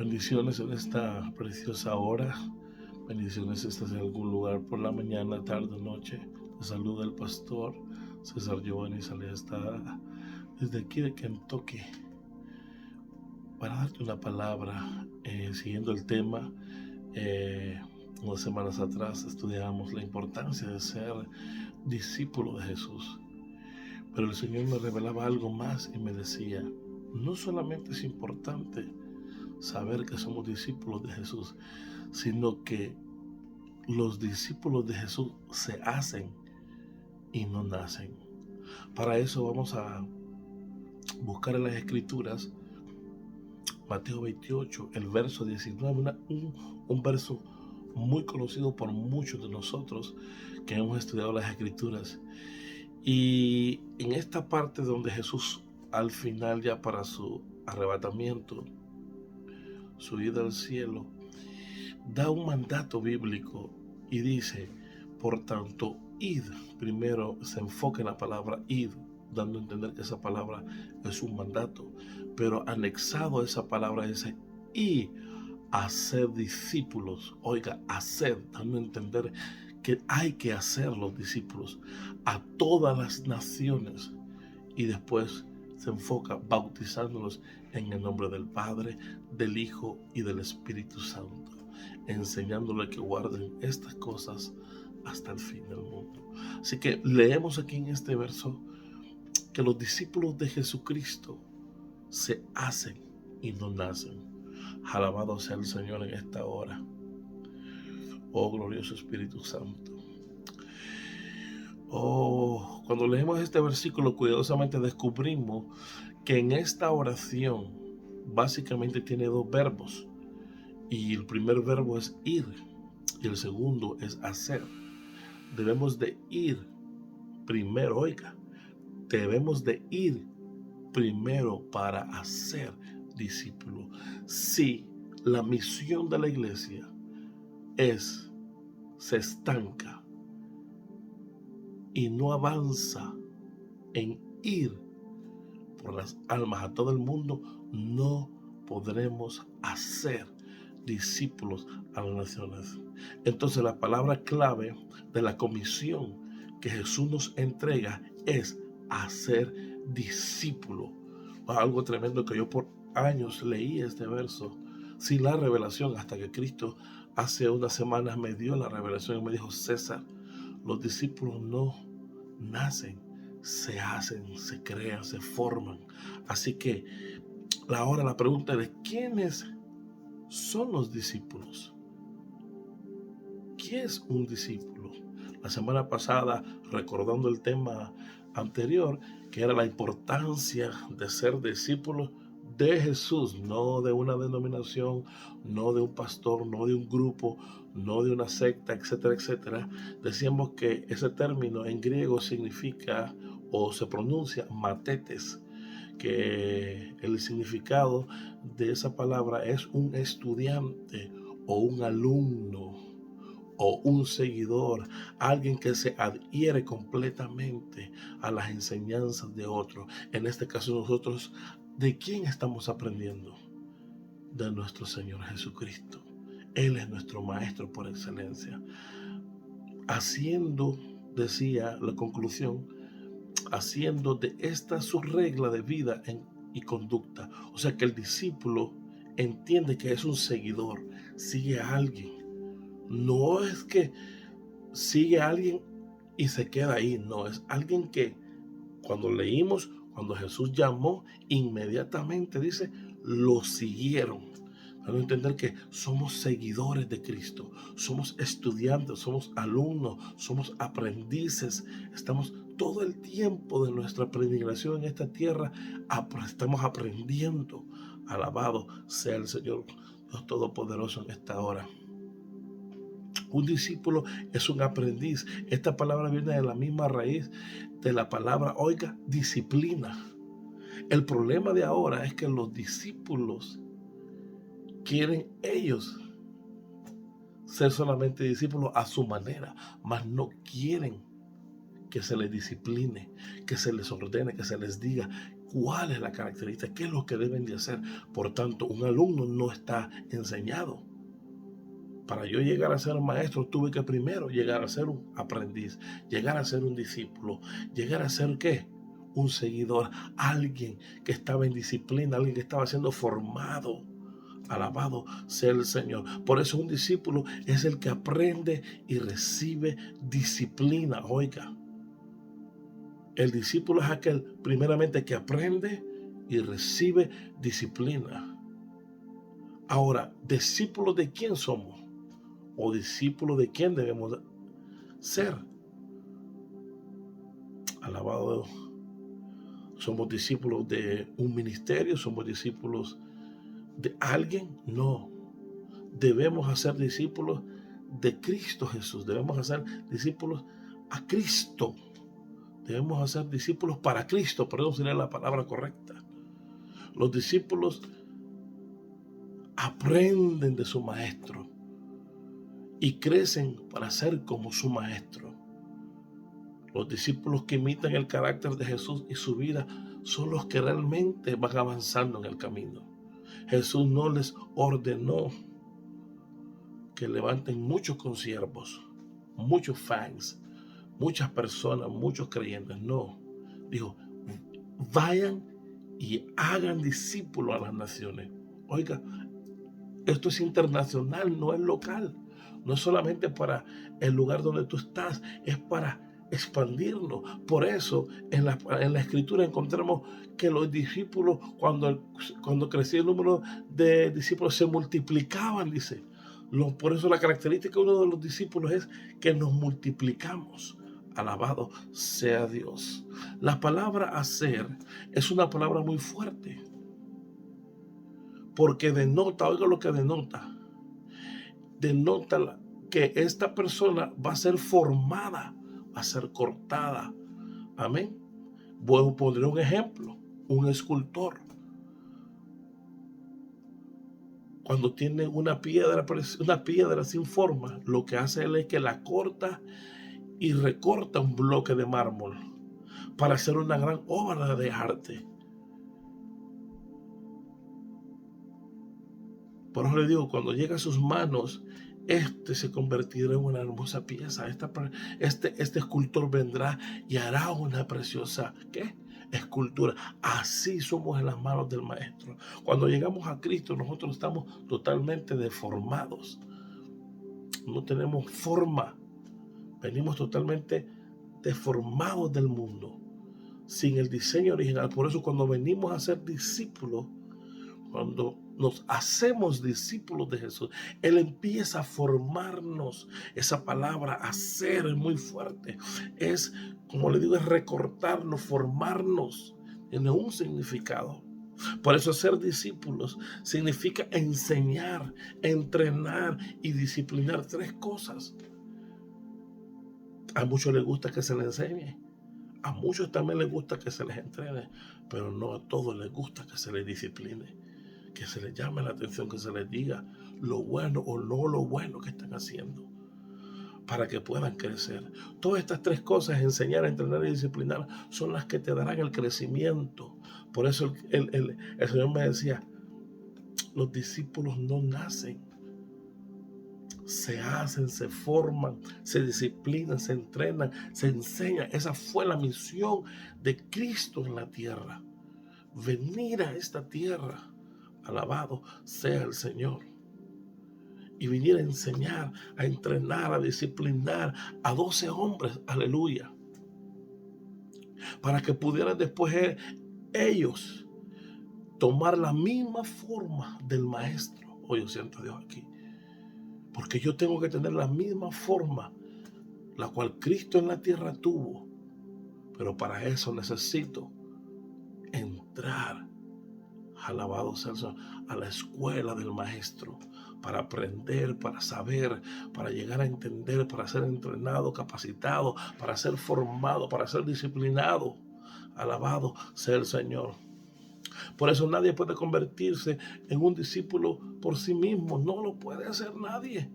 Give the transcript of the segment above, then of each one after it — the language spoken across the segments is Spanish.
Bendiciones en esta preciosa hora. Bendiciones si estás en algún lugar por la mañana, tarde o noche. Te saluda el pastor César Giovanni Saleh. Está desde aquí de Kentucky para darte una palabra. Siguiendo el tema, unas semanas atrás estudiamos la importancia de ser discípulo de Jesús. Pero el Señor me revelaba algo más y me decía, no solamente es importante saber que somos discípulos de Jesús, sino que los discípulos de Jesús se hacen y no nacen. Para eso vamos a buscar en las Escrituras Mateo 28, el verso 19, un verso muy conocido por muchos de nosotros que hemos estudiado las Escrituras. Y en esta parte donde Jesús al final, ya para su arrebatamiento, su ida al cielo, da un mandato bíblico y dice, por tanto, id. Primero se enfoca en la palabra id, dando a entender que esa palabra es un mandato, pero anexado a esa palabra dice y hacer discípulos. Oiga, hacer, dando a entender que hay que hacer los discípulos a todas las naciones. Y después se enfoca bautizándolos en el nombre del Padre, del Hijo y del Espíritu Santo, enseñándoles que guarden estas cosas hasta el fin del mundo. Así que leemos aquí en este verso que los discípulos de Jesucristo se hacen y no nacen. Alabado sea el Señor en esta hora. Oh, glorioso Espíritu Santo. Oh, cuando leemos este versículo cuidadosamente descubrimos que en esta oración básicamente tiene dos verbos. Y el primer verbo es ir y el segundo es hacer. Debemos de ir primero, oiga, debemos de ir primero para hacer discípulos. Si la misión de la iglesia se estanca y no avanza en ir por las almas a todo el mundo, no podremos hacer discípulos a las naciones. Entonces la palabra clave de la comisión que Jesús nos entrega es hacer discípulo. Algo tremendo que yo por años leí este verso sin la revelación, hasta que Cristo hace unas semanas me dio la revelación y me dijo, César, los discípulos no nacen, se hacen, se crean, se forman. Así que ahora la pregunta es, ¿quiénes son los discípulos? ¿Qué es un discípulo? La semana pasada, recordando el tema anterior, que era la importancia de ser discípulos de Jesús, no de una denominación, no de un pastor, no de un grupo, no de una secta, etcétera, etcétera. Decíamos que ese término en griego significa o se pronuncia matetes, que el significado de esa palabra es un estudiante o un alumno o un seguidor, alguien que se adhiere completamente a las enseñanzas de otro. En este caso nosotros, ¿de quién estamos aprendiendo? De nuestro Señor Jesucristo. Él es nuestro maestro por excelencia. Haciendo, decía la conclusión, haciendo de esta su regla de vida y conducta. O sea que el discípulo entiende que es un seguidor, sigue a alguien. No es que sigue a alguien y se queda ahí, no, es alguien que cuando leímos, cuando Jesús llamó, inmediatamente dice, lo siguieron. Dando a entender que somos seguidores de Cristo, somos estudiantes, somos alumnos, somos aprendices, estamos todo el tiempo de nuestra peregrinación en esta tierra, estamos aprendiendo. Alabado sea el Señor Dios Todopoderoso en esta hora. Un discípulo es un aprendiz. Esta palabra viene de la misma raíz de la palabra, oiga, disciplina. El problema de ahora es que los discípulos quieren ellos ser solamente discípulos a su manera, mas no quieren que se les discipline, que se les ordene, que se les diga ¿Cuál es la característica? ¿Qué es lo que deben de hacer? Por tanto, un alumno no está enseñado. Para yo llegar a ser maestro, tuve que primero llegar a ser un aprendiz, llegar a ser un discípulo, llegar a ser ¿qué? Un seguidor, alguien que estaba en disciplina, alguien que estaba siendo formado. Alabado sea el Señor. Por eso un discípulo es el que aprende y recibe disciplina. Oiga, el discípulo es aquel primeramente que aprende y recibe disciplina. Ahora, ¿discípulos de quién somos? ¿O discípulos de quién debemos ser? Alabado. ¿Somos discípulos de un ministerio? ¿Somos discípulos de alguien? No. Debemos hacer discípulos de Cristo Jesús. Debemos hacer discípulos a Cristo. Debemos hacer discípulos para Cristo. Perdón, sería la palabra correcta. Los discípulos aprenden de su maestro y crecen para ser como su maestro. Los discípulos que imitan el carácter de Jesús y su vida son los que realmente van avanzando en el camino. Jesús no les ordenó que levanten muchos consiervos, muchos fans, muchas personas, muchos creyentes. No, dijo, vayan y hagan discípulos a las naciones. Oiga, esto es internacional, no es local. No es solamente para el lugar donde tú estás, es para expandirlo. Por eso en la escritura encontramos que los discípulos, cuando crecía el número de discípulos, se multiplicaban, dice. Por eso la característica de uno de los discípulos es que nos multiplicamos. Alabado sea Dios. La palabra hacer es una palabra muy fuerte, porque denota, oiga lo que denota que esta persona va a ser formada, va a ser cortada. Amén. Voy a poner un ejemplo. Un escultor, cuando tiene una piedra sin forma, lo que hace él es que la corta y recorta un bloque de mármol para hacer una gran obra de arte. Por eso le digo, cuando llega a sus manos, se convertirá en una hermosa pieza. Este escultor vendrá y hará una preciosa, ¿qué? Escultura. Así somos en las manos del Maestro. Cuando llegamos a Cristo, nosotros estamos totalmente deformados. No tenemos forma. Venimos totalmente deformados del mundo, sin el diseño original. Por eso cuando venimos a ser discípulos, cuando nos hacemos discípulos de Jesús, Él empieza a formarnos. Esa palabra hacer es muy fuerte. Es, como le digo, es recortarnos, formarnos. Tiene un significado. Por eso ser discípulos significa enseñar, entrenar y disciplinar. Tres cosas. A muchos les gusta que se les enseñe. A muchos también les gusta que se les entrene. Pero no a todos les gusta que se les discipline, que se les llame la atención, que se les diga lo bueno o no lo bueno que están haciendo para que puedan crecer. Todas estas tres cosas, enseñar, entrenar y disciplinar, son las que te darán el crecimiento. Por eso el Señor me decía, los discípulos no nacen, se hacen, se forman, se disciplinan, se entrenan, se enseñan. Esa fue la misión de Cristo en la tierra. Venir a esta tierra, alabado sea el Señor, y venir a enseñar, a entrenar, a disciplinar a 12 hombres, aleluya, para que pudieran después ellos tomar la misma forma del Maestro. Hoy yo siento a Dios aquí, porque yo tengo que tener la misma forma la cual Cristo en la tierra tuvo, pero para eso necesito entrar, alabado sea el Señor, a la escuela del Maestro, para aprender, para saber, para llegar a entender, para ser entrenado, capacitado, para ser formado, para ser disciplinado. Alabado sea el Señor. Por eso nadie puede convertirse en un discípulo por sí mismo. No lo puede hacer nadie.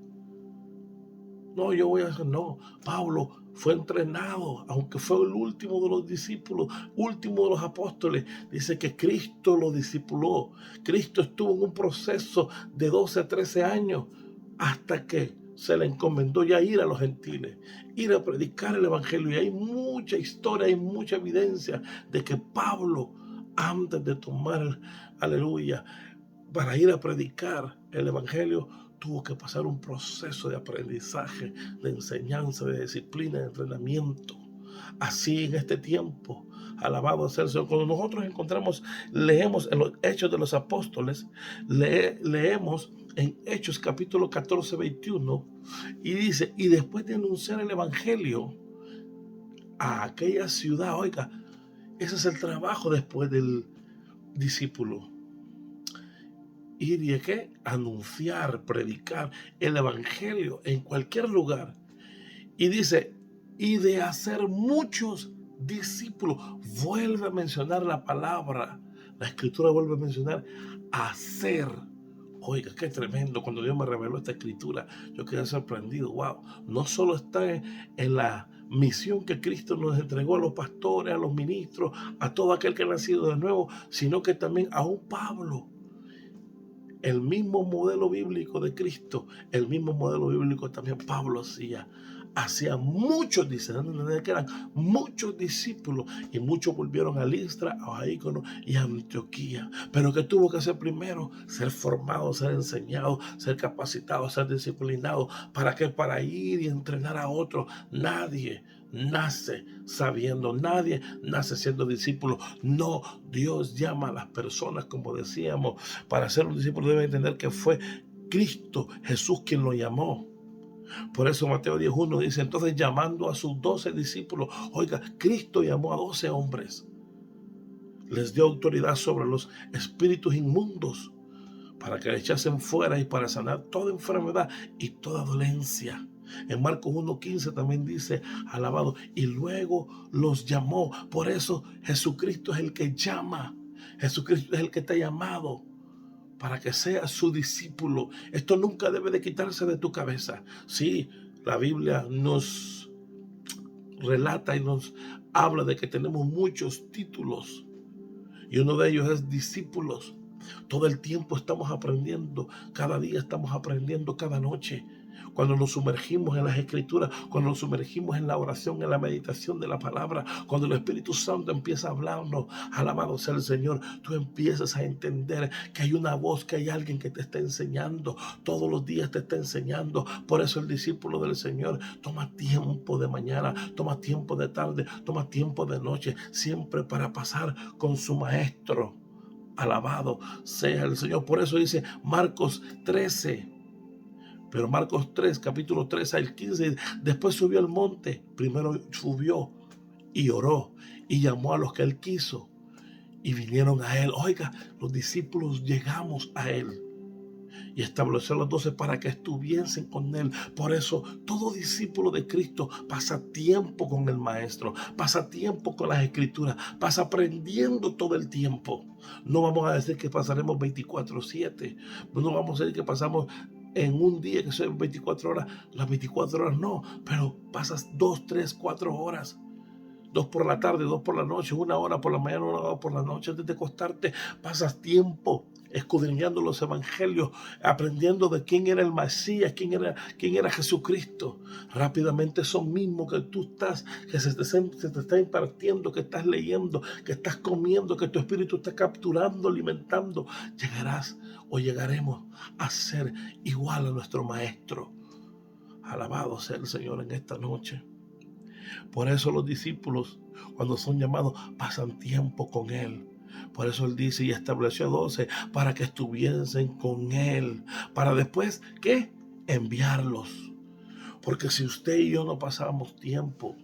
no, yo voy a hacer, no. Pablo fue entrenado, aunque fue el último de los discípulos, último de los apóstoles. Dice que Cristo lo discipuló. Cristo estuvo en un proceso de 12 a 13 años hasta que se le encomendó ya ir a los gentiles, ir a predicar el evangelio. Y hay mucha historia, hay mucha evidencia de que Pablo, antes de tomar, aleluya, para ir a predicar el evangelio, tuvo que pasar un proceso de aprendizaje, de enseñanza, de disciplina, de entrenamiento. Así en este tiempo, alabado sea el Señor. Cuando nosotros leemos en los Hechos de los Apóstoles, leemos en Hechos capítulo 14, 21, y dice, y después de anunciar el evangelio a aquella ciudad, oiga, ese es el trabajo después del discípulo. Ir y ¿qué? Anunciar, predicar el evangelio en cualquier lugar. Y dice, y de hacer muchos discípulos. Vuelve a mencionar la palabra. La escritura vuelve a mencionar hacer. Oiga, qué tremendo. Cuando Dios me reveló esta escritura, yo quedé sorprendido. Wow, no solo está en la misión que Cristo nos entregó a los pastores, a los ministros, a todo aquel que ha nacido de nuevo, sino que también a un Pablo. El mismo modelo bíblico de Cristo, el mismo modelo bíblico también Pablo hacía muchos, dice, que eran muchos discípulos, y muchos volvieron a Listra, a Ícono y a Antioquía. Pero ¿qué tuvo que hacer primero? Ser formado, ser enseñado, ser capacitado, ser disciplinado. ¿Para qué? Para ir y entrenar a otros. Nadie nace sabiendo, nadie nace siendo discípulo. No, Dios llama a las personas, como decíamos. Para ser un discípulo debe entender que fue Cristo Jesús quien lo llamó. Por eso Mateo 10:1 dice, entonces llamando a sus 12 discípulos, oiga, Cristo llamó a 12 hombres, les dio autoridad sobre los espíritus inmundos para que le echasen fuera y para sanar toda enfermedad y toda dolencia. En Marcos 1:15 también dice, alabado, y luego los llamó. Por eso Jesucristo es el que llama. Jesucristo es el que te ha llamado para que seas su discípulo. Esto nunca debe de quitarse de tu cabeza. Sí, la Biblia nos relata y nos habla de que tenemos muchos títulos, y uno de ellos es discípulos. Todo el tiempo estamos aprendiendo, cada día estamos aprendiendo, cada noche. Cuando nos sumergimos en las escrituras, cuando nos sumergimos en la oración, en la meditación de la palabra, cuando el Espíritu Santo empieza a hablarnos, alabado sea el Señor, tú empiezas a entender que hay una voz, que hay alguien que te está enseñando, todos los días te está enseñando. Por eso el discípulo del Señor toma tiempo de mañana, toma tiempo de tarde, toma tiempo de noche, siempre para pasar con su maestro. Alabado sea el Señor. Por eso dice Marcos 13. Pero Marcos 3, capítulo 3 al 15, después subió al monte. Primero subió y oró y llamó a los que él quiso y vinieron a él. Oiga, los discípulos llegamos a él y estableció a los 12 para que estuviesen con él. Por eso todo discípulo de Cristo pasa tiempo con el maestro, pasa tiempo con las escrituras, pasa aprendiendo todo el tiempo. No vamos a decir que pasaremos 24/7, no vamos a decir que pasamos en un día que son 24 horas, las 24 horas no, pero pasas 2, 3, 4 horas. 2 por la tarde, 2 por la noche, 1 hora por la mañana, 1 hora por la noche. Antes de acostarte, pasas tiempo escudriñando los evangelios, aprendiendo de quién era el Mesías, quién era Jesucristo. Rápidamente eso mismo que tú estás, que se te está impartiendo, que estás leyendo, que estás comiendo, que tu espíritu está capturando, alimentando, llegarás o llegaremos a ser igual a nuestro Maestro. Alabado sea el Señor en esta noche. Por eso los discípulos, cuando son llamados, pasan tiempo con Él. Por eso Él dice, y estableció a 12 para que estuviesen con Él. Para después, ¿qué? Enviarlos. Porque si usted y yo no pasamos tiempo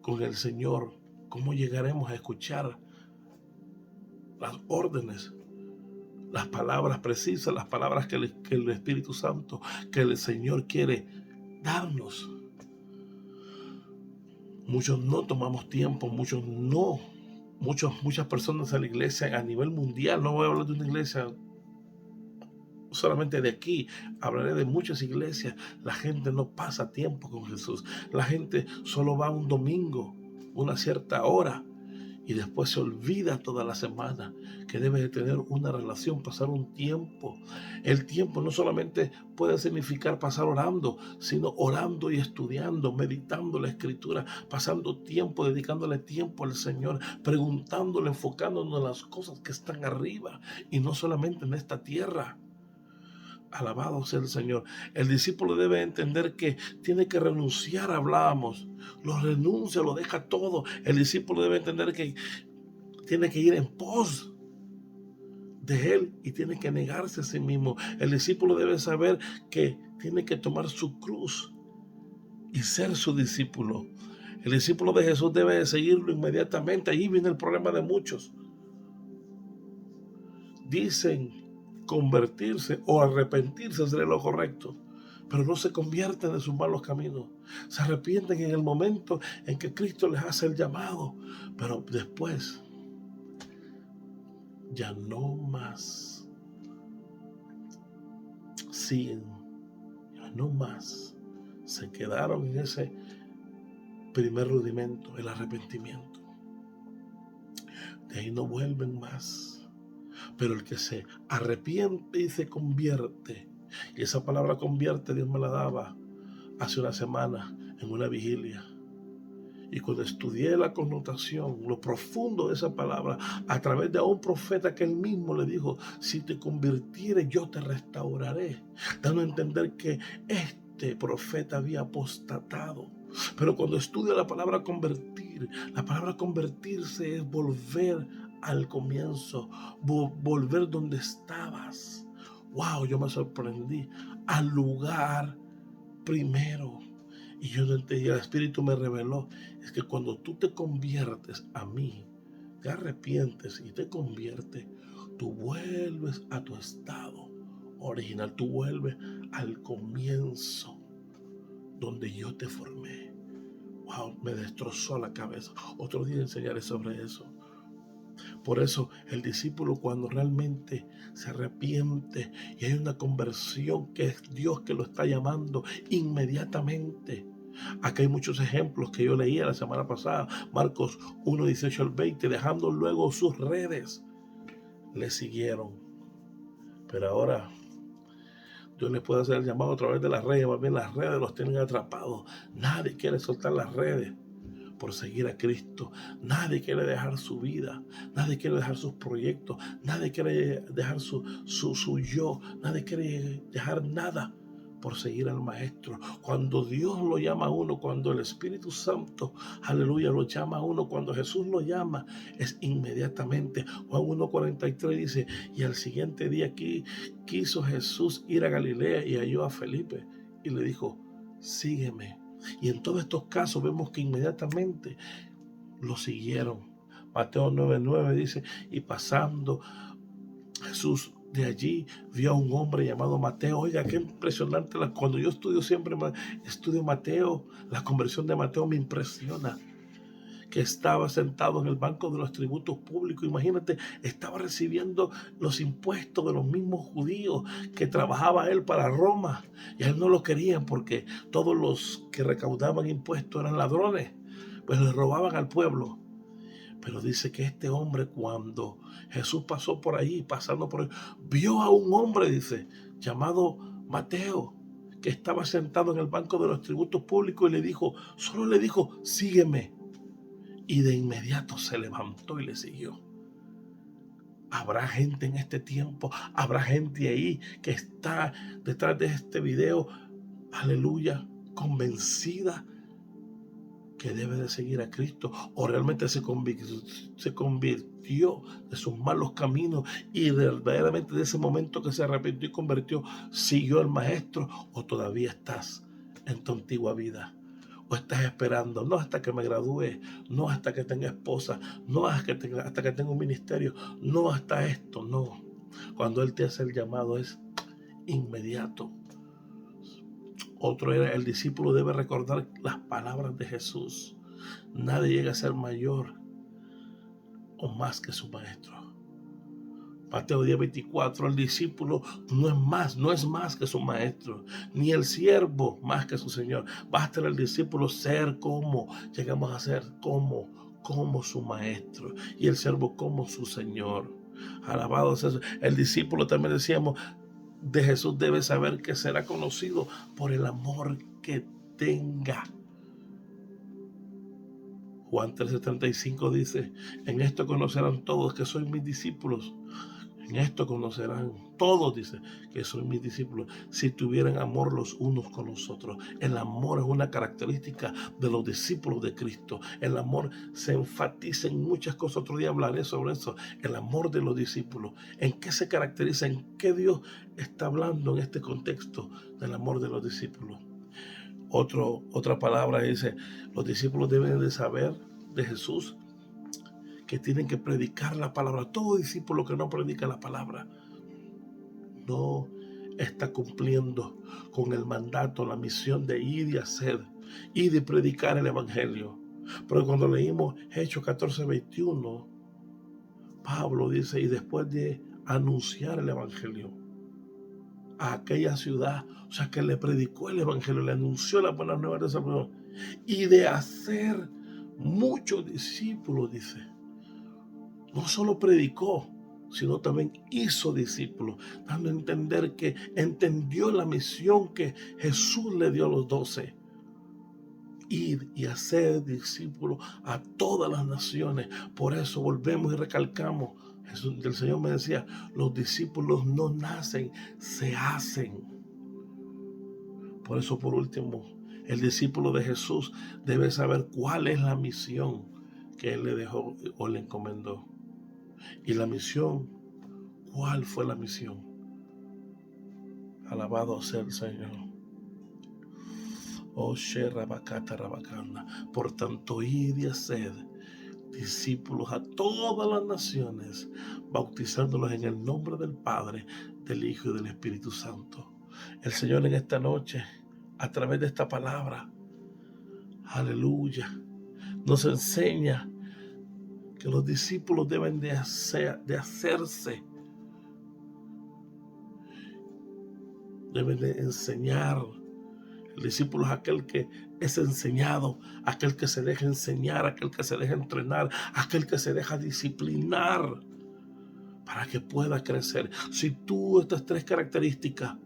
con el Señor, ¿cómo llegaremos a escuchar las órdenes, las palabras precisas, las palabras que el Espíritu Santo, que el Señor quiere darnos? Muchos no tomamos tiempo, muchas personas en la iglesia a nivel mundial, no voy a hablar de una iglesia solamente de aquí, hablaré de muchas iglesias. La gente no pasa tiempo con Jesús. La gente solo va un domingo, una cierta hora, y después se olvida toda la semana que debe de tener una relación, pasar un tiempo. El tiempo no solamente puede significar pasar orando, sino orando y estudiando, meditando la escritura, pasando tiempo, dedicándole tiempo al Señor, preguntándole, enfocándonos en las cosas que están arriba y no solamente en esta tierra. Alabado sea el Señor. El discípulo debe entender que tiene que renunciar, hablábamos. Lo renuncia, lo deja todo. El discípulo debe entender que tiene que ir en pos de Él y tiene que negarse a sí mismo. El discípulo debe saber que tiene que tomar su cruz y ser su discípulo. El discípulo de Jesús debe de seguirlo inmediatamente. Ahí viene el problema de muchos. Dicen convertirse o arrepentirse sería lo correcto, pero no se convierten de sus malos caminos. Se arrepienten en el momento en que Cristo les hace el llamado, pero después ya no más. Siguen, ya no más. Se quedaron en ese primer rudimento, el arrepentimiento. De ahí no vuelven más. Pero el que se arrepiente y se convierte, y esa palabra convierte Dios me la daba hace una semana en una vigilia, y cuando estudié la connotación, lo profundo de esa palabra, a través de un profeta que él mismo le dijo, si te convirtieres yo te restauraré, dando a entender que este profeta había apostatado. Pero cuando estudio la palabra convertirse es volver al comienzo, volver donde estabas. Wow, yo me sorprendí, al lugar primero. Y yo no entendí, el Espíritu me reveló, es que cuando tú te conviertes a mí, te arrepientes y te conviertes, tú vuelves a tu estado original, tú vuelves al comienzo donde yo te formé. Wow, me destrozó la cabeza. Otro día enseñaré sobre eso. Por eso el discípulo, cuando realmente se arrepiente y hay una conversión, que es Dios que lo está llamando inmediatamente. Aquí hay muchos ejemplos que yo leía la semana pasada. Marcos 1, 18 al 20, dejando luego sus redes, le siguieron. Pero ahora Dios les puede hacer el llamado a través de las redes. Más bien las redes los tienen atrapados. Nadie quiere soltar las redes por seguir a Cristo. Nadie quiere dejar su vida, nadie quiere dejar sus proyectos, nadie quiere dejar su yo, nadie quiere dejar nada por seguir al Maestro. Cuando Dios lo llama a uno, cuando el Espíritu Santo, aleluya, lo llama a uno, cuando Jesús lo llama, es inmediatamente. Juan 1:43 dice, y al siguiente día aquí quiso Jesús ir a Galilea y halló a Felipe y le dijo, sígueme. Y en todos estos casos vemos que inmediatamente lo siguieron. Mateo 9:9 dice, y pasando Jesús de allí, vio a un hombre llamado Mateo. Oiga, qué impresionante. Cuando yo estudio Mateo, la conversión de Mateo me impresiona. Que estaba sentado en el banco de los tributos públicos. Imagínate, estaba recibiendo los impuestos de los mismos judíos que trabajaba él para Roma. Y a él no lo querían porque todos los que recaudaban impuestos eran ladrones, pues le robaban al pueblo. Pero dice que este hombre, cuando Jesús pasó por ahí, pasando por ahí, vio a un hombre, dice, llamado Mateo, que estaba sentado en el banco de los tributos públicos y solo le dijo, sígueme. Y de inmediato se levantó y le siguió. Habrá gente en este tiempo, habrá gente ahí que está detrás de este video, aleluya, convencida que debe de seguir a Cristo, o realmente se convirtió de sus malos caminos y verdaderamente de ese momento que se arrepintió y convirtió, siguió al Maestro, o todavía estás en tu antigua vida. O estás esperando, no hasta que me gradúe, no hasta que tenga esposa, no hasta que tenga un ministerio, no hasta esto, no. Cuando Él te hace el llamado es inmediato. Otro era, el discípulo debe recordar las palabras de Jesús. Nadie llega a ser mayor o más que su maestro. Mateo 10:24, el discípulo no es más que su maestro, ni el siervo más que su señor. Basta el discípulo ser como, llegamos a ser como su maestro, y el siervo como su señor. Alabado sea eso. El discípulo, también decíamos, de Jesús debe saber que será conocido por el amor que tenga. Juan 13:35 dice: en esto conocerán todos que sois mis discípulos. En esto conocerán todos, dice, que sois mis discípulos, si tuvieran amor los unos con los otros. El amor es una característica de los discípulos de Cristo. El amor se enfatiza en muchas cosas. Otro día hablaré sobre eso. El amor de los discípulos. ¿En qué se caracteriza? ¿En qué Dios está hablando en este contexto del amor de los discípulos? Otra palabra dice: los discípulos deben de saber de Jesús que tienen que predicar la palabra. Todo discípulo que no predica la palabra no está cumpliendo con el mandato, la misión de ir y hacer y de predicar el evangelio. Pero cuando leímos Hechos 14:21, Pablo dice: y después de anunciar el evangelio a aquella ciudad, o sea, que le predicó el evangelio, le anunció la buena nueva de Salvador, y de hacer muchos discípulos, dice, no solo predicó, sino también hizo discípulos, dando a entender que entendió la misión que Jesús le dio a los 12. Ir y hacer discípulos a todas las naciones. Por eso volvemos y recalcamos, el Señor me decía: los discípulos no nacen, se hacen. Por eso, por último, el discípulo de Jesús debe saber cuál es la misión que Él le dejó o le encomendó. Y la misión, ¿cuál fue la misión? Alabado sea el Señor. Oh, Sherabakata Rabakanda. Por tanto, id y haced discípulos a todas las naciones, bautizándolos en el nombre del Padre, del Hijo y del Espíritu Santo. El Señor en esta noche, a través de esta palabra, aleluya, nos enseña que los discípulos deben de hacerse, deben de enseñar. El discípulo es aquel que es enseñado, aquel que se deja enseñar, aquel que se deja entrenar, aquel que se deja disciplinar para que pueda crecer. Si tú, estas tres características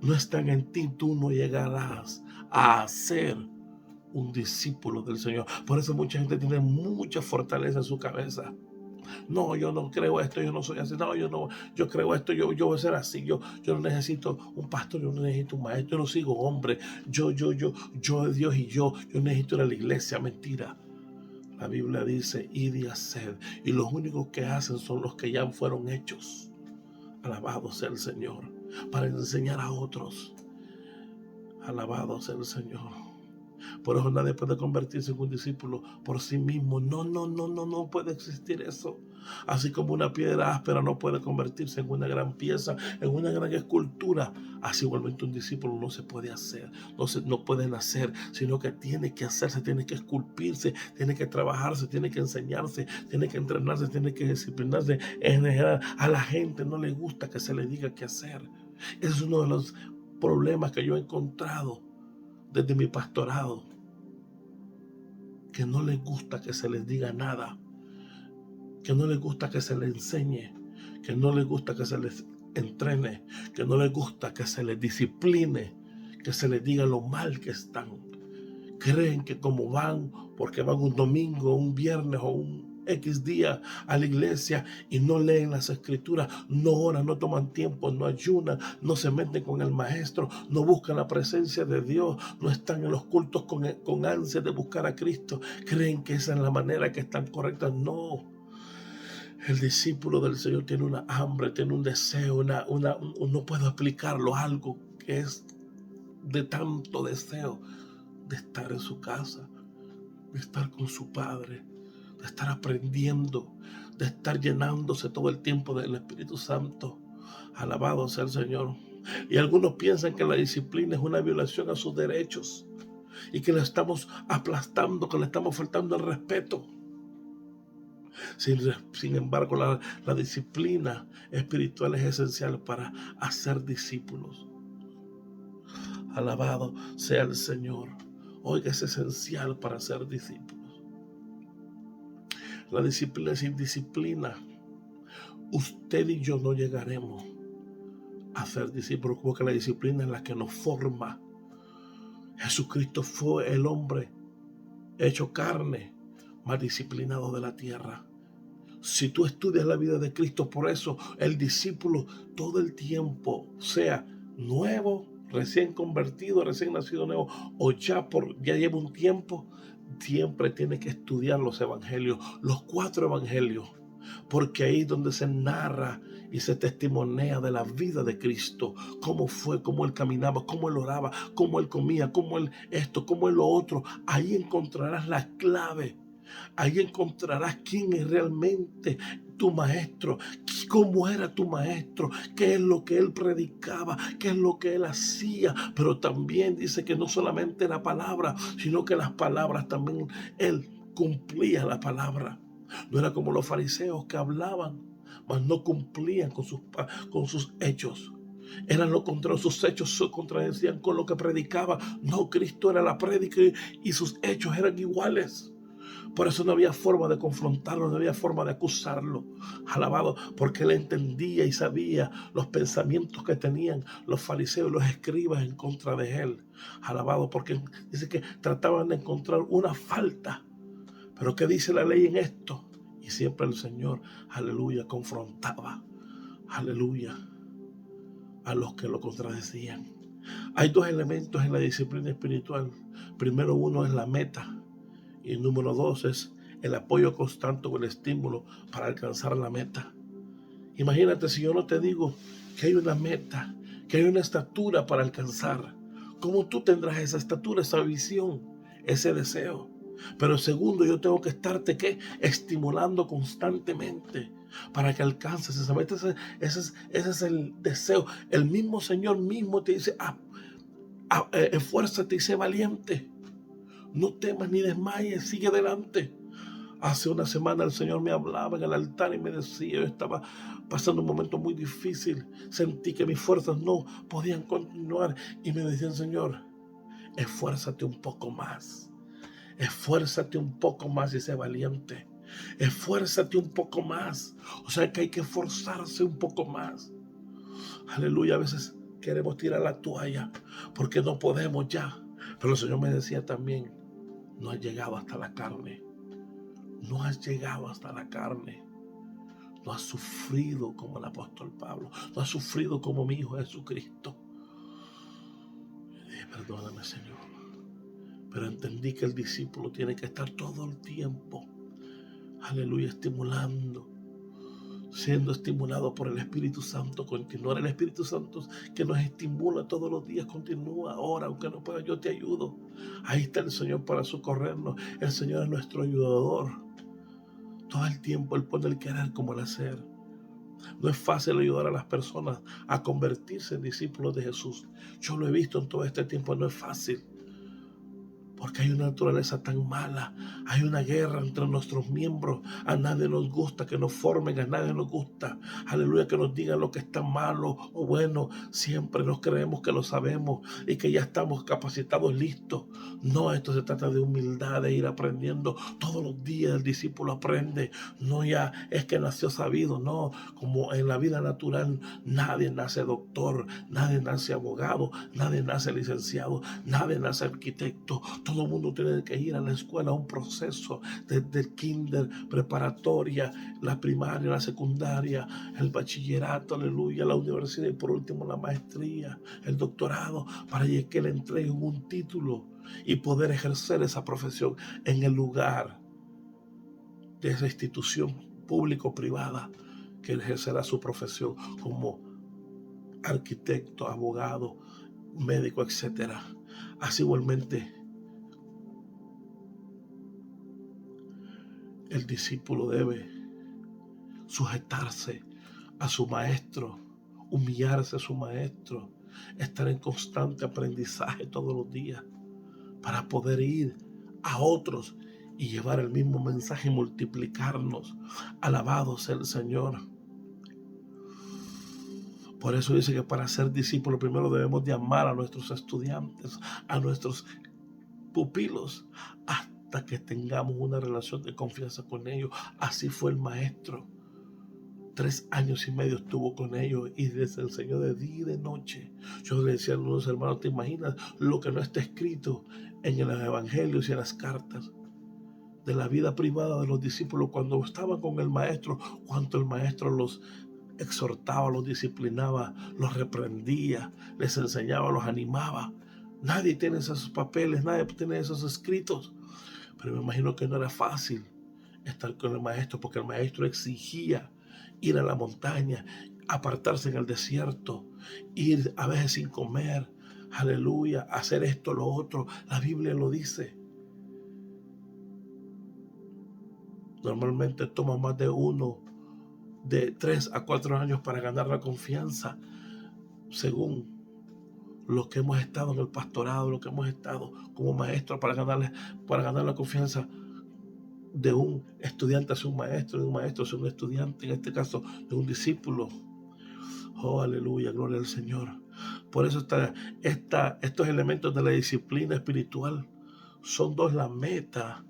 no están en ti, tú no llegarás a ser un discípulo del Señor. Por eso mucha gente tiene mucha fortaleza en su cabeza. No, yo no creo esto, yo no soy así. No, yo creo esto, yo voy a ser así. Yo no necesito un pastor, yo no necesito un maestro, yo no sigo hombre. Yo de Dios, y yo necesito ir a la iglesia. Mentira. La Biblia dice: id y haced. Y los únicos que hacen son los que ya fueron hechos. Alabado sea el Señor. Para enseñar a otros. Alabado sea el Señor. Por eso nadie puede convertirse en un discípulo por sí mismo. No puede existir eso. Así como una piedra áspera no puede convertirse en una gran pieza, en una gran escultura, así igualmente un discípulo no se puede hacer, no puede nacer, sino que tiene que hacerse, tiene que esculpirse, tiene que trabajarse, tiene que enseñarse, tiene que entrenarse, tiene que disciplinarse. En general, a la gente no le gusta que se le diga qué hacer. Ese es uno de los problemas que yo he encontrado desde mi pastorado, que no les gusta que se les diga nada, que no les gusta que se les enseñe, que no les gusta que se les entrene, que no les gusta que se les discipline, que se les diga lo mal que están. Creen que como van, porque van un domingo, un viernes o un X día a la iglesia y no leen las escrituras, no oran, no toman tiempo, no ayunan, no se meten con el maestro, no buscan la presencia de Dios, no están en los cultos con ansia de buscar a Cristo, creen que esa es la manera que están correcta. No. El discípulo del Señor tiene una hambre, tiene un deseo, no puedo explicarlo, algo que es de tanto deseo de estar en su casa, de estar con su Padre, de estar aprendiendo, de estar llenándose todo el tiempo del Espíritu Santo. Alabado sea el Señor. Y algunos piensan que la disciplina es una violación a sus derechos y que le estamos aplastando, que le estamos faltando el respeto. Sin embargo, la disciplina espiritual es esencial para hacer discípulos. Alabado sea el Señor. Oiga, es esencial para ser discípulos. La disciplina, sin disciplina, usted y yo no llegaremos a ser discípulos, porque la disciplina es la que nos forma. Jesucristo fue el hombre hecho carne, más disciplinado de la tierra. Si tú estudias la vida de Cristo, por eso el discípulo todo el tiempo, sea nuevo, recién convertido, recién nacido nuevo, o ya lleva un tiempo, siempre tiene que estudiar los evangelios, los 4 evangelios, porque ahí es donde se narra y se testimonea de la vida de Cristo, cómo fue, cómo Él caminaba, cómo Él oraba, cómo Él comía, cómo Él esto, cómo Él lo otro. Ahí encontrarás la clave. Ahí encontrarás quién es realmente tu maestro, cómo era tu maestro, qué es lo que él predicaba, qué es lo que él hacía. Pero también dice que no solamente la palabra, sino que las palabras también él cumplía la palabra. No era como los fariseos que hablaban, mas no cumplían con sus hechos. Eran lo contrario, sus hechos se contradecían con lo que predicaba. No, Cristo era la prédica y sus hechos eran iguales. Por eso no había forma de confrontarlo, no había forma de acusarlo. Alabado, porque él entendía y sabía los pensamientos que tenían los fariseos y los escribas en contra de él. Alabado, porque dice que trataban de encontrar una falta. Pero ¿qué dice la ley en esto? Y siempre el Señor, aleluya, confrontaba, aleluya, a los que lo contradecían. Hay 2 elementos en la disciplina espiritual. Primero, uno es la meta. Y número 2 es el apoyo constante o el estímulo para alcanzar la meta. Imagínate si yo no te digo que hay una meta, que hay una estatura para alcanzar. ¿Cómo tú tendrás esa estatura, esa visión, ese deseo? Pero segundo, yo tengo que estarte estimulando constantemente para que alcances esa meta. Ese es el deseo. El mismo Señor mismo te dice, esfuérzate y sé valiente. No temas ni desmayes, sigue adelante. Hace una semana el Señor me hablaba en el altar y me decía, yo estaba pasando un momento muy difícil, sentí que mis fuerzas no podían continuar y me decía el Señor, esfuérzate un poco más, esfuérzate un poco más y sé valiente, esfuérzate un poco más. O sea que hay que esforzarse un poco más. Aleluya, a veces queremos tirar la toalla porque no podemos ya, pero el Señor me decía también, no has llegado hasta la carne. No has llegado hasta la carne. No has sufrido como el apóstol Pablo. No has sufrido como mi Hijo Jesucristo. Perdóname, Señor. Pero entendí que el discípulo tiene que estar todo el tiempo, aleluya, siendo estimulado por el Espíritu Santo, continuar. El Espíritu Santo que nos estimula todos los días, continúa ahora, aunque no pueda, yo te ayudo. Ahí está el Señor para socorrernos. El Señor es nuestro ayudador. Todo el tiempo Él pone el querer como el hacer. No es fácil ayudar a las personas a convertirse en discípulos de Jesús. Yo lo he visto en todo este tiempo, no es fácil. Porque hay una naturaleza tan mala, hay una guerra entre nuestros miembros. A nadie nos gusta que nos formen, a nadie nos gusta, aleluya, que nos digan lo que está malo o bueno. Siempre nos creemos que lo sabemos y que ya estamos capacitados, listos. No, esto se trata de humildad, de ir aprendiendo. Todos los días el discípulo aprende. No ya es que nació sabido, no. Como en la vida natural, nadie nace doctor, nadie nace abogado, nadie nace licenciado, nadie nace arquitecto. Todo el mundo tiene que ir a la escuela, a un proceso desde el kinder, preparatoria, la primaria, la secundaria, el bachillerato, aleluya, la universidad y por último la maestría, el doctorado, para que le entreguen un título y poder ejercer esa profesión en el lugar de esa institución pública o privada que ejercerá su profesión como arquitecto, abogado, médico, etcétera. Así igualmente el discípulo debe sujetarse a su maestro, humillarse a su maestro, estar en constante aprendizaje todos los días para poder ir a otros y llevar el mismo mensaje y multiplicarnos. Alabado sea el Señor. Por eso dice que para ser discípulos primero debemos de amar a nuestros estudiantes, a nuestros pupilos, hasta que tengamos una relación de confianza con ellos. Así fue el maestro. 3 años y medio estuvo con ellos y les enseñó de día y de noche. Yo le decía a algunos hermanos, ¿te imaginas lo que no está escrito en los evangelios y en las cartas de la vida privada de los discípulos cuando estaban con el maestro? Cuánto el maestro los exhortaba, los disciplinaba, los reprendía, les enseñaba, los animaba. Nadie tiene esos papeles, nadie tiene esos escritos. Pero me imagino que no era fácil estar con el maestro, porque el maestro exigía ir a la montaña, apartarse en el desierto, ir a veces sin comer, aleluya, hacer esto, lo otro. La Biblia lo dice. Normalmente toma más de 3 a 4 años para ganar la confianza, según lo que hemos estado en el pastorado, lo que hemos estado como maestros para ganar la confianza de un estudiante hacia un maestro, de un maestro hacia un estudiante, en este caso de un discípulo. Oh, aleluya, gloria al Señor. Por eso estos elementos de la disciplina espiritual son dos: la meta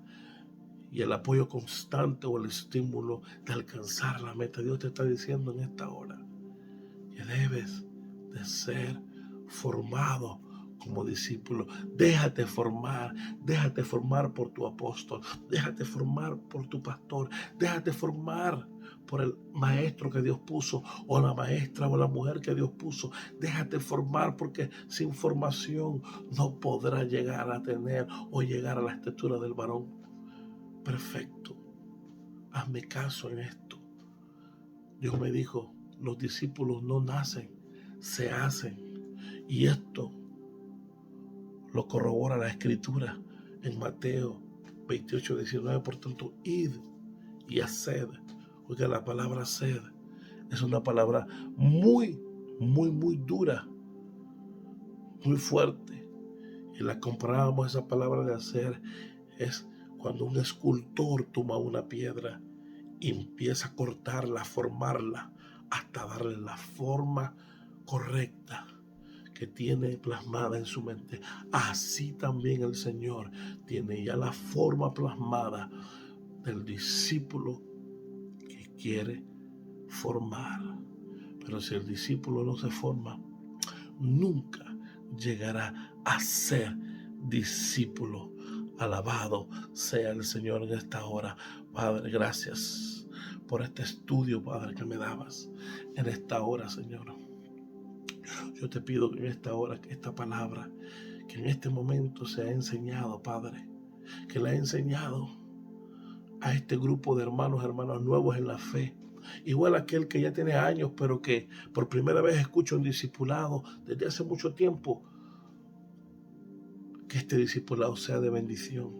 y el apoyo constante o el estímulo de alcanzar la meta. Dios te está diciendo en esta hora que debes de ser formado como discípulo. Déjate formar por tu apóstol, déjate formar por tu pastor, déjate formar por el maestro que Dios puso, o la maestra o la mujer que Dios puso. Déjate formar, porque sin formación no podrás llegar a tener o llegar a la estatura del varón perfecto. Hazme caso en esto. Dios me dijo, los discípulos no nacen, se hacen. Y esto lo corrobora la Escritura en Mateo 28:19. Por tanto, id y haced. Oiga, la palabra sed es una palabra muy, muy, muy dura, muy fuerte. Y la comparábamos, esa palabra de hacer es cuando un escultor toma una piedra y empieza a cortarla, a formarla, hasta darle la forma correcta que tiene plasmada en su mente. Así también el Señor tiene ya la forma plasmada del discípulo que quiere formar. Pero si el discípulo no se forma, nunca llegará a ser discípulo. Alabado sea el Señor en esta hora. Padre, gracias por este estudio, Padre, que me dabas en esta hora, Señor. Yo te pido que en esta hora, que esta palabra, que en este momento se ha enseñado, Padre, que le ha enseñado a este grupo de hermanos nuevos en la fe. Igual aquel que ya tiene años, pero que por primera vez escucha un discipulado desde hace mucho tiempo. Que este discipulado sea de bendición.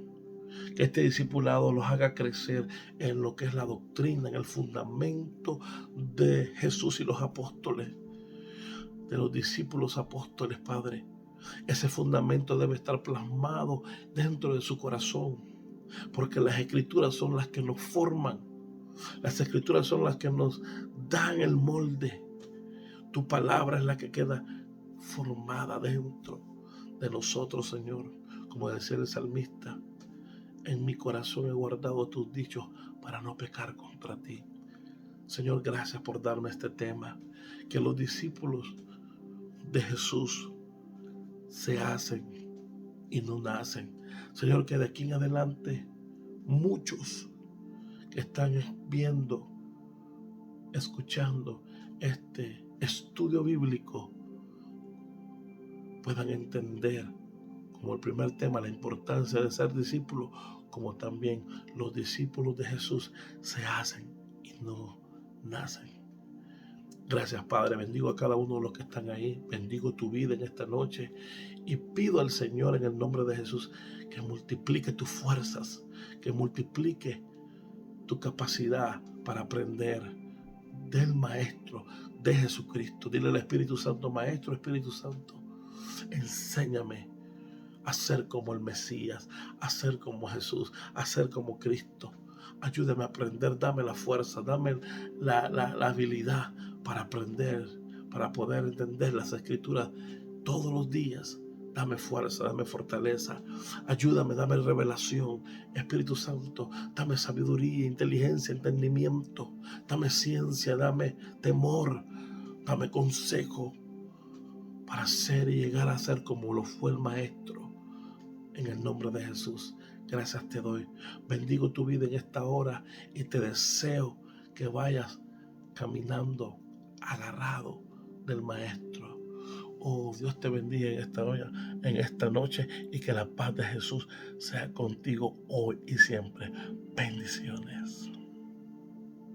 Que este discipulado los haga crecer en lo que es la doctrina, en el fundamento de Jesús y los apóstoles, de los discípulos apóstoles, Padre. Ese fundamento debe estar plasmado dentro de su corazón, porque las escrituras son las que nos forman. Las escrituras son las que nos dan el molde. Tu palabra es la que queda formada dentro de nosotros, Señor. Como decía el salmista, en mi corazón he guardado tus dichos para no pecar contra ti. Señor, gracias por darme este tema, que los discípulos de Jesús se hacen y no nacen. Señor, que de aquí en adelante muchos que están viendo, escuchando este estudio bíblico puedan entender, como el primer tema, la importancia de ser discípulo, como también los discípulos de Jesús se hacen y no nacen. Gracias, Padre. Bendigo a cada uno de los que están ahí. Bendigo tu vida en esta noche y pido al Señor en el nombre de Jesús que multiplique tus fuerzas, que multiplique tu capacidad para aprender del Maestro, de Jesucristo. Dile al Espíritu Santo, Maestro, Espíritu Santo, enséñame a ser como el Mesías, a ser como Jesús, a ser como Cristo. Ayúdame a aprender, dame la fuerza, dame la habilidad para aprender, para poder entender las Escrituras todos los días. Dame fuerza, dame fortaleza, ayúdame, dame revelación. Espíritu Santo, dame sabiduría, inteligencia, entendimiento, dame ciencia, dame temor, dame consejo para ser y llegar a ser como lo fue el Maestro. En el nombre de Jesús, gracias te doy. Bendigo tu vida en esta hora y te deseo que vayas caminando agarrado del Maestro. Oh, Dios te bendiga en esta noche, y que la paz de Jesús sea contigo hoy y siempre. Bendiciones.